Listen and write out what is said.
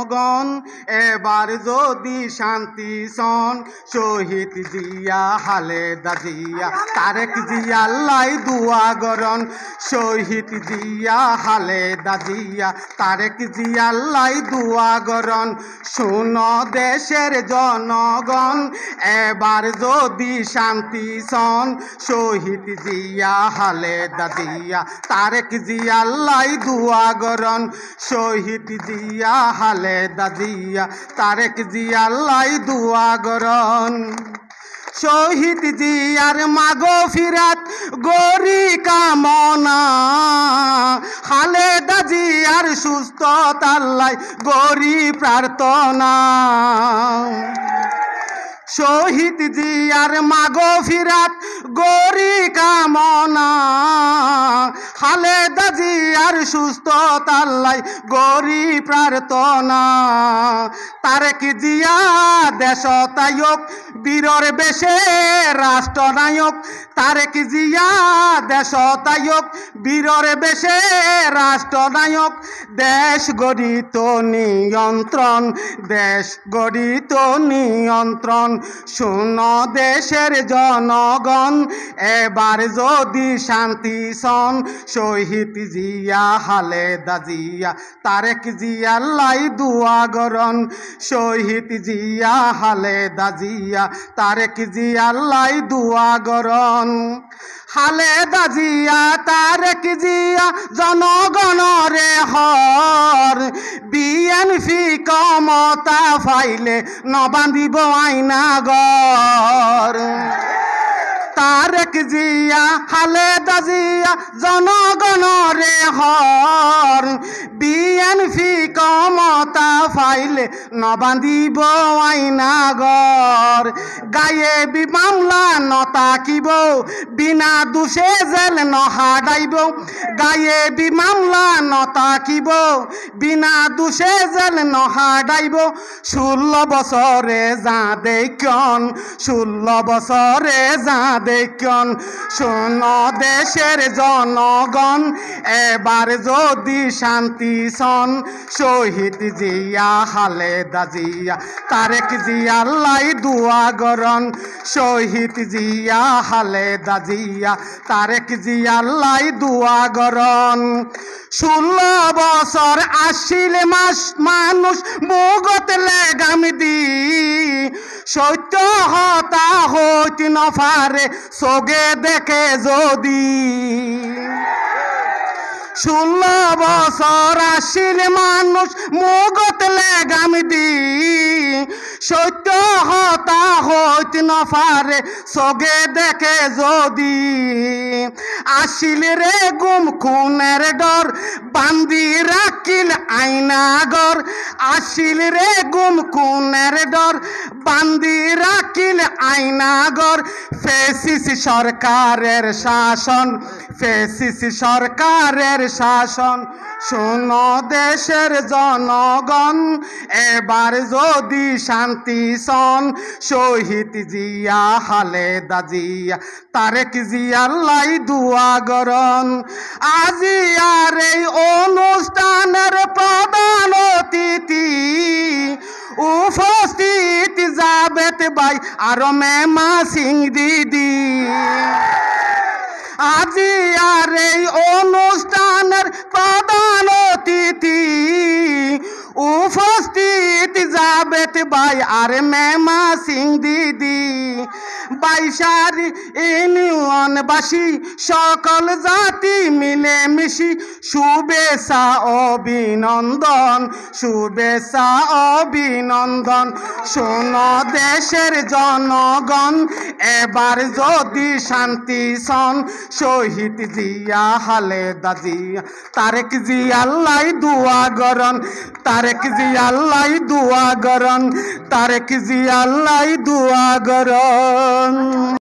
জনগণ এবার যদি শান্তি সন শহীদ জিয়া খালেদা জিয়া তারেক জিয়া লাই দুয়া গরন শহীদ জিয়া খালেদা জিয়া তারেক জিয়া লাই দুয়া গরন শুন দেশের জনগণ এবার যদি শান্তি সন শহীদ জিয়া খালেদা জিয়া তারেক জিয়া লাই দুয়া গরন শহীদ জিয়া খালেদা জিয়া তারেক জিয়া লাই দুয়া গরন শহীদ জিয়ার মাগফিরাত গরি কামনা খালেদা জিয়ার সুস্থতার লাই গরি প্রার্থনা শহীদ জিয়ার মাগফিরাত গরি কামনা খালেদা জিয়ার সুস্থতার লাই গরি প্রার্থনা তারেক জিয়া দেশতায়ক বীরর বেশে রাষ্ট্রনায়ক তারেক জিয়া দেশতায়ক বীরর বেশে রাষ্ট্রনায়ক দেশ গড়িত নিয়ন্ত্রণ দেশ গড়িত নিয়ন্ত্রণ শুন দেশের জনগণ এবার যদি শান্তি সন শহীদ জিয়া খালেদা জিয়া তারেক জিয়া লাই দুয়া গরন শহীদ জিয়া খালেদা জিয়া তারেক জিয়া লাই দুয়া গরন খালেদা জিয়া তারেক জিয়া জনগণরে হর বিএনপি ক্ষমতা ফাইলে নবান্ধিব আইনাগর তারেক জিয়া খালেদা জিয়া জনগণরে হর বিএনপি ক্ষমতা ফাইলে নবান্ধিব আইনাগর গায়ে বি মামলা নতাকিব বিনা দোষে জেল নহাডাইব গায়ে বি মামলা নতাকিব বিনা দোষে জেল নহাডাইব 16 বছরে যা দেখন 16 বছরে যা দেখন শোন দেশের জনগণ এবার যদি শান্তি সন শহীদ জিয়া খালেদা জিয়া তারেক জিয়া লাই দুয়া গরন শহীদ জিয়া খালেদা জিয়া তারেক জিয়া লাই দুয়া গরন 16 বছর আসিল মাস মানুষ মুগত লেগাম দি সত্য হতা হইতে নফারে সোগে দেখে যদি 16 বছর আসিল মানুষ মুগত লেগাম দি সত্য হতা হইতে নফারে সোগে দেখে যদি আসিল রে গুম খুনের ডর বান্দি রাখিল আইনাগর আসিল রে গুম খুনের ডর বান্দি রাখিল আইনাগর ফেসিস সরকারের শাসন ফেসিস সরকারের শাসন শোন দেশের জনগণ এবার যদি শান্তি সন শহীদ জিয়া খালেদা জিয়া তারেক জিয়া লাই দুয়া গরন আজি আর এই অনুষ্ঠানের প্রধান অতিথি উপস্থিত জাবেদ ভাই আর মেমা সিং দিদি আজি আর এই অনুষ্ঠানের প্রধান অতিথি উপস্থিত জাবেদ ভাই আর মেমা সিং দিদি বাইশারি ইউনিয়নবাসী সকল জাতি মিলে মিশি শুভেচ্ছা অভিনন্দন শুভেচ্ছা অভিনন্দন শোন দেশের জনগণ এবার যদি শান্তি সন শহীদ জিয়া খালেদা জিয়া তারেক জিয়া লাই দুয়া গরন তারেক জিয়া লাই দুয়া গরন তারেক জিয়া লাই দুয়া গরন